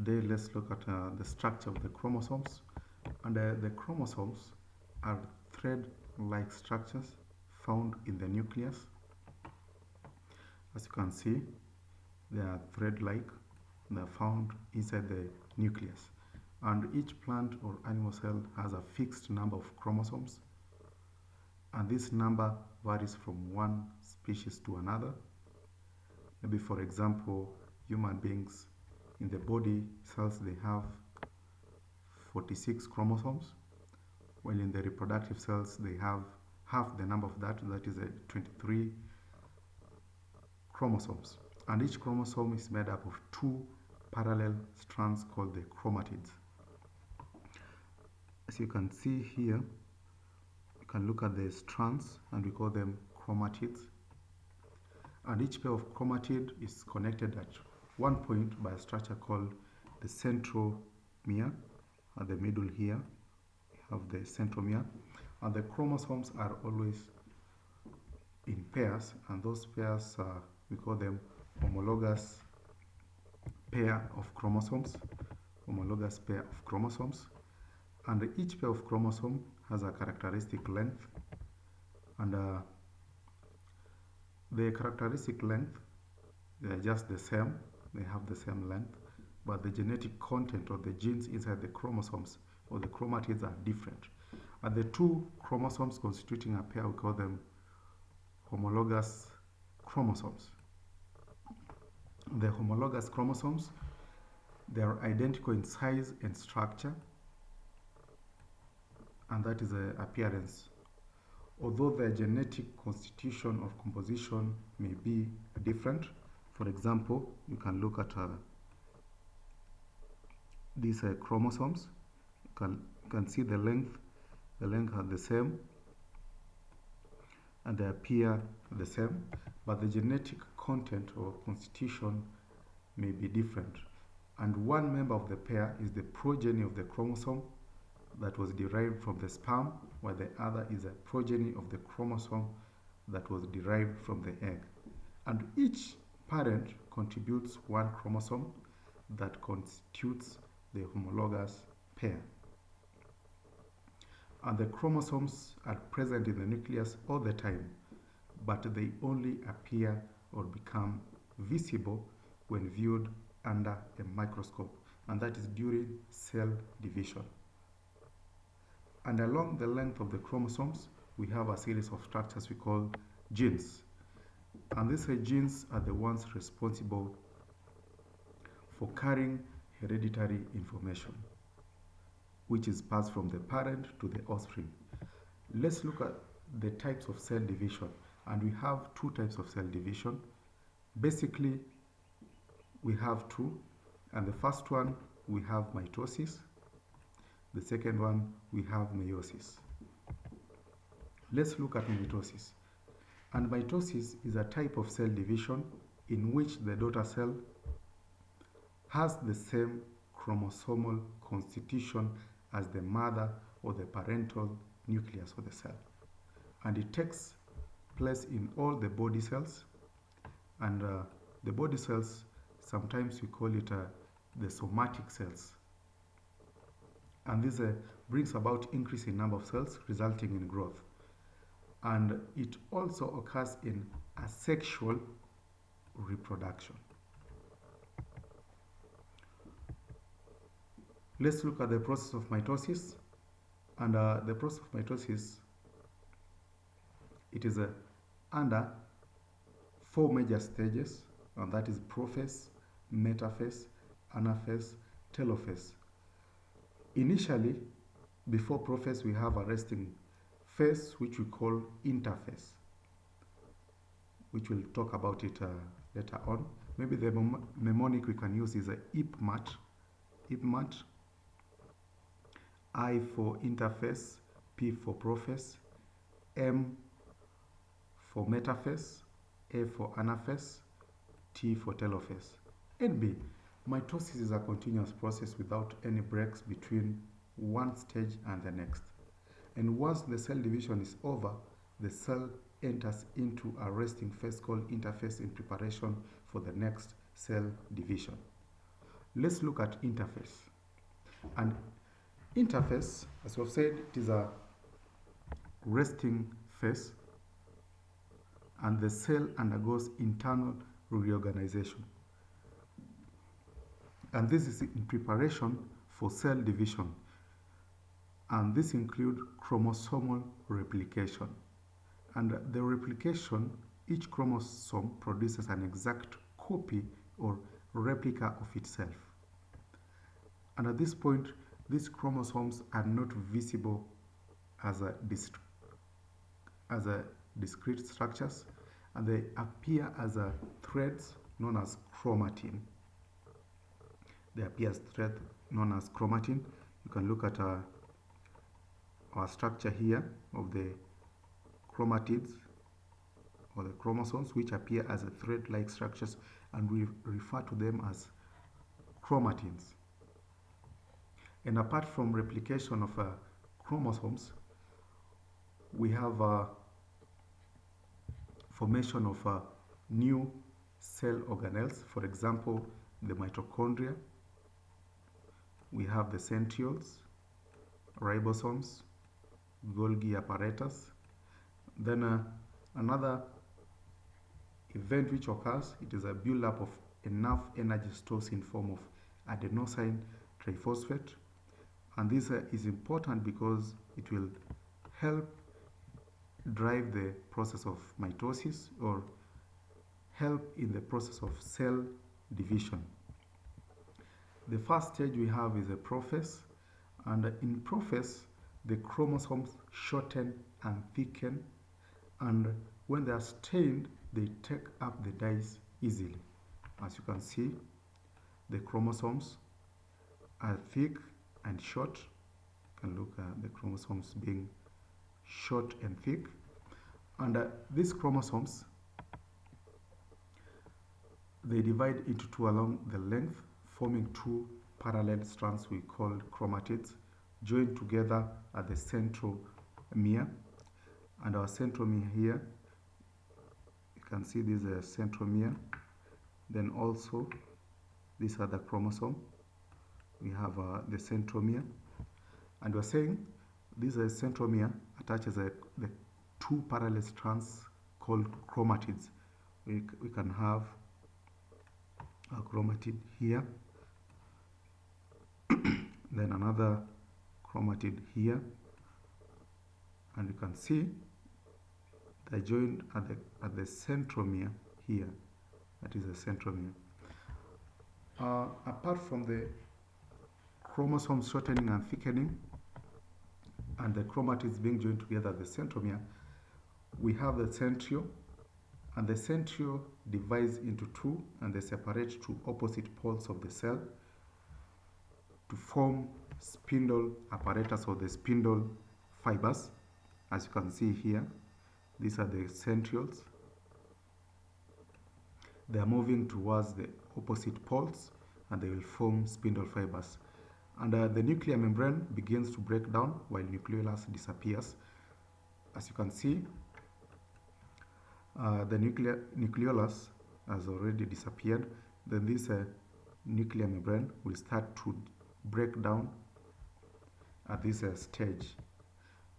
Today let's look at the structure of the chromosomes. And the chromosomes are thread-like structures found in the nucleus. As you can see, they are thread-like. They are found inside the nucleus. And each plant or animal cell has a fixed number of chromosomes. And this number varies from one species to another. Maybe, for example, human beings, in the body cells, they have 46 chromosomes, while in the reproductive cells they have half the number of that is 23 chromosomes. And each chromosome is made up of two parallel strands called the chromatids. As you can see here, you can look at the strands and we call them chromatids. And each pair of chromatid is connected at one point by a structure called the centromere. At the middle here, we have the centromere. And the chromosomes are always in pairs, and those pairs, we call them homologous pair of chromosomes. Homologous pair of chromosomes. And each pair of chromosome has a characteristic length. And the characteristic length, they are just the same. They have the same length. But the genetic content of the genes inside the chromosomes or the chromatids are different. And the two chromosomes constituting a pair, we call them homologous chromosomes. The homologous chromosomes, they are identical in size and structure, and that is the appearance. Although their genetic constitution or composition may be different. For example, you can look at these chromosomes. You can see the length are the same and they appear the same, but the genetic content or constitution may be different. And one member of the pair is the progeny of the chromosome that was derived from the sperm, while the other is a progeny of the chromosome that was derived from the egg. And each parent contributes one chromosome that constitutes the homologous pair. And the chromosomes are present in the nucleus all the time, but they only appear or become visible when viewed under a microscope, and that is during cell division. And along the length of the chromosomes, we have a series of structures we call genes. And these genes are the ones responsible for carrying hereditary information, which is passed from the parent to the offspring. Let's look at the types of cell division. And we have two types of cell division. Basically, we have two. And the first one, we have mitosis. The second one, we have meiosis. Let's look at mitosis. And mitosis is a type of cell division in which the daughter cell has the same chromosomal constitution as the mother or the parental nucleus of the cell. And it takes place in all the body cells. And the body cells, sometimes we call it the somatic cells. And this brings about increase in number of cells, resulting in growth. And it also occurs in asexual reproduction. Let's look at the process of mitosis. And the process of mitosis, it is under four major stages, and that is prophase, metaphase, anaphase, telophase. Initially, before prophase, we have a resting phase, which we call interphase, which we'll talk about it later on. Maybe the mnemonic we can use is IPMAT. IPMAT. I for interphase, P for prophase, M for metaphase, A for anaphase, T for telophase. And B, mitosis is a continuous process without any breaks between one stage and the next. And once the cell division is over, the cell enters into a resting phase called interphase in preparation for the next cell division. Let's look at interphase. And interphase, as we've said, it is a resting phase, and the cell undergoes internal reorganization. And this is in preparation for cell division. And this includes chromosomal replication. And the replication, each chromosome produces an exact copy or replica of itself. And at this point, these chromosomes are not visible as a discrete structures, and they appear as threads known as chromatin. They appear as threads known as chromatin. You can look at our structure here of the chromatids or the chromosomes, which appear as thread-like structures, and we refer to them as chromatins. And apart from replication of chromosomes, we have formation of new cell organelles. For example, the mitochondria. We have the centrioles, ribosomes, Golgi apparatus. Then another event which occurs, it is a build-up of enough energy stores in form of adenosine triphosphate. And this is important because it will help drive the process of mitosis or help in the process of cell division. The first stage we have is a prophase, and in prophase the chromosomes shorten and thicken, and when they are stained they take up the dyes easily. As you can see, the chromosomes are thick and short. You can look at the chromosomes being short and thick, and these chromosomes, they divide into two along the length, forming two parallel strands we call chromatids, joined together at the centromere. And our centromere here, you can see this is a centromere. Then also this other chromosome, we have the centromere, and we're saying this is a centromere attaches the two parallel strands called chromatids. We can have a chromatid here, then another chromatid here, and you can see they joined at the centromere here. That is the centromere. Apart from the chromosomes shortening and thickening and the chromatids being joined together at the centromere, we have the centriole, and the centriole divides into two, and they separate to opposite poles of the cell to form spindle apparatus or the spindle fibers. As you can see here, these are the centrioles. They are moving towards the opposite poles, and they will form spindle fibers. And the nuclear membrane begins to break down while nucleolus disappears. As you can see, the nucleolus has already disappeared. Then this nuclear membrane will start to break down at this stage.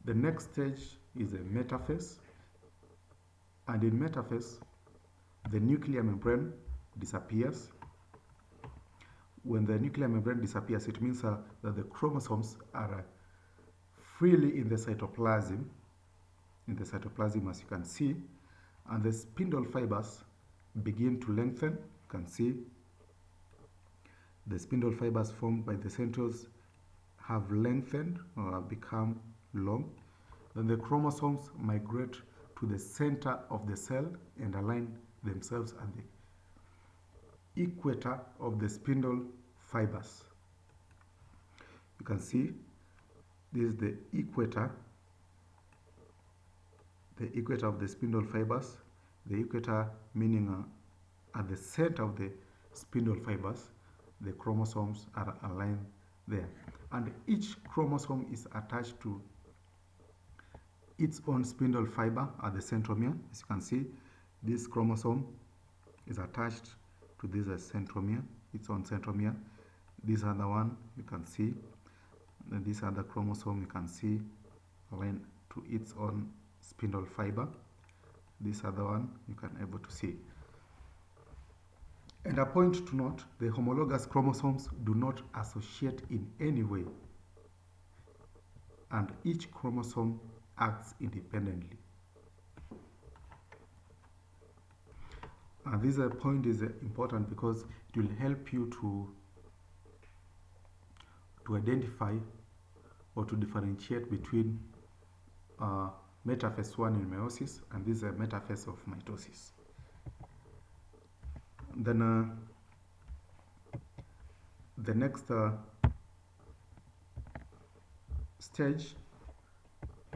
The next stage is a metaphase, and in metaphase the nuclear membrane disappears. When the nuclear membrane disappears, it means that the chromosomes are freely in the cytoplasm, as you can see, and the spindle fibers begin to lengthen. You can see the spindle fibers formed by the centrioles have lengthened or have become long. Then the chromosomes migrate to the center of the cell and align themselves at the equator of the spindle fibers. You can see this is the equator of the spindle fibers. The equator meaning at the center of the spindle fibers, the chromosomes are aligned there. And each chromosome is attached to its own spindle fiber at the centromere. As you can see, this chromosome is attached to this centromere, its own centromere. These are the one you can see. And these are the chromosome you can see aligned to its own spindle fiber. These are the one you can able to see. And a point to note, the homologous chromosomes do not associate in any way, and each chromosome acts independently. And this point is important because it will help you to identify or to differentiate between metaphase 1 in meiosis and this is a metaphase of mitosis. Then the next stage,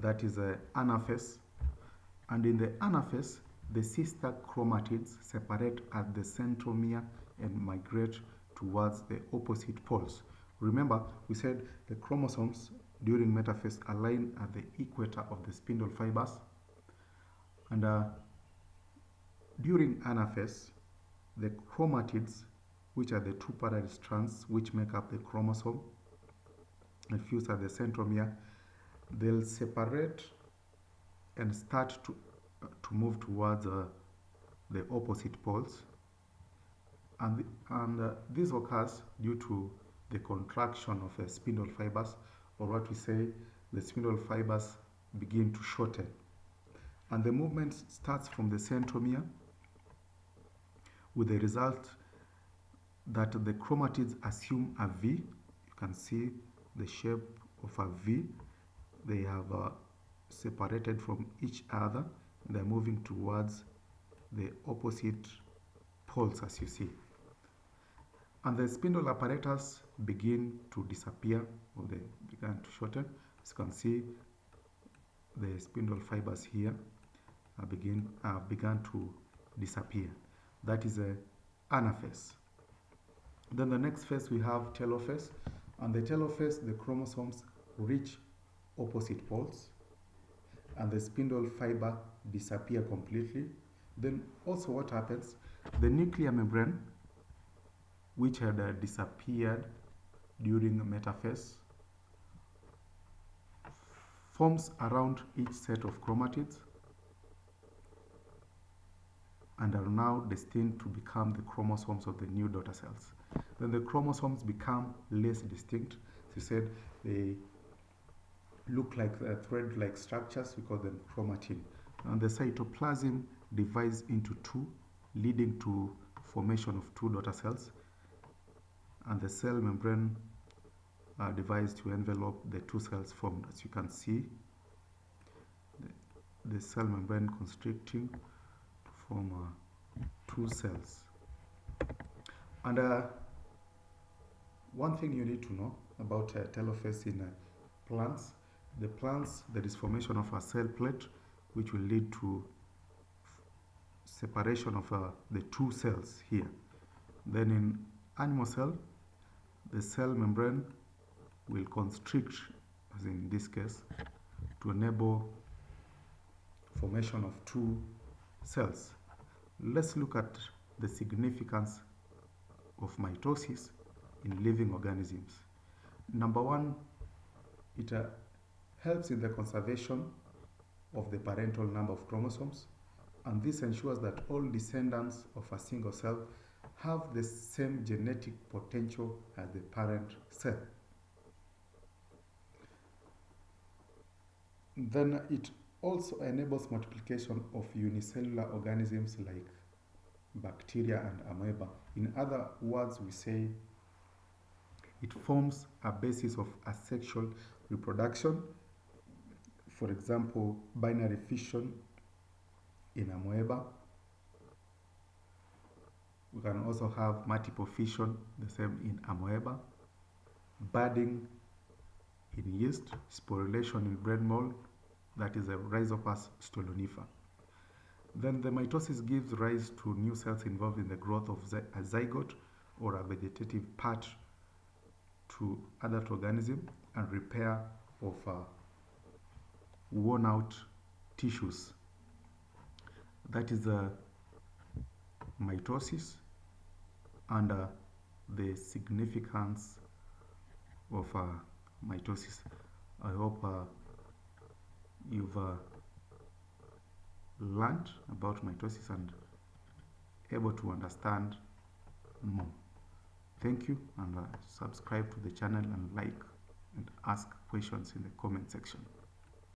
that is anaphase, and in the anaphase the sister chromatids separate at the centromere and migrate towards the opposite poles. Remember, we said the chromosomes during metaphase align at the equator of the spindle fibers, and during anaphase the chromatids, which are the two parallel strands which make up the chromosome and fuse at the centromere, they'll separate and start to move towards the opposite poles, and this occurs due to the contraction of the spindle fibers, or what we say, the spindle fibers begin to shorten, and the movement starts from the centromere, with the result that the chromatids assume a V. You can see the shape of a V. They have separated from each other. They're moving towards the opposite poles, as you see. And the spindle apparatus begin to disappear, or they begin to shorten. As you can see, the spindle fibers here began to disappear. That is a anaphase. Then the next phase we have telophase, and the telophase, the chromosomes reach opposite poles and the spindle fiber disappear completely. Then also what happens, the nuclear membrane, which had disappeared during metaphase, forms around each set of chromatids and are now destined to become the chromosomes of the new daughter cells. Then the chromosomes become less distinct. As you said, they look like thread-like structures. We call them chromatin. And the cytoplasm divides into two, leading to formation of two daughter cells. And the cell membrane divides to envelope the two cells formed. As you can see, the cell membrane constricting to form two cells. And one thing you need to know about telophase in plants, the plants, there is formation of a cell plate which will lead to separation of the two cells here. Then in animal cell, the cell membrane will constrict, as in this case, to enable formation of two cells. Let's look at the significance of mitosis in living organisms. Number one, it helps in the conservation of the parental number of chromosomes, and this ensures that all descendants of a single cell have the same genetic potential as the parent cell. Then it also enables multiplication of unicellular organisms like bacteria and amoeba. In other words, we say it forms a basis of asexual reproduction. For example, binary fission in amoeba. We can also have multiple fission, the same in amoeba. Budding in yeast, sporulation in bread mold, that is a Rhizopus stolonifer. Then the mitosis gives rise to new cells involved in the growth of a zygote or a vegetative part to adult organism and repair of worn out tissues. That is mitosis and the significance of mitosis. I hope you've learned about mitosis and able to understand more. Thank you, and subscribe to the channel and like and ask questions in the comment section.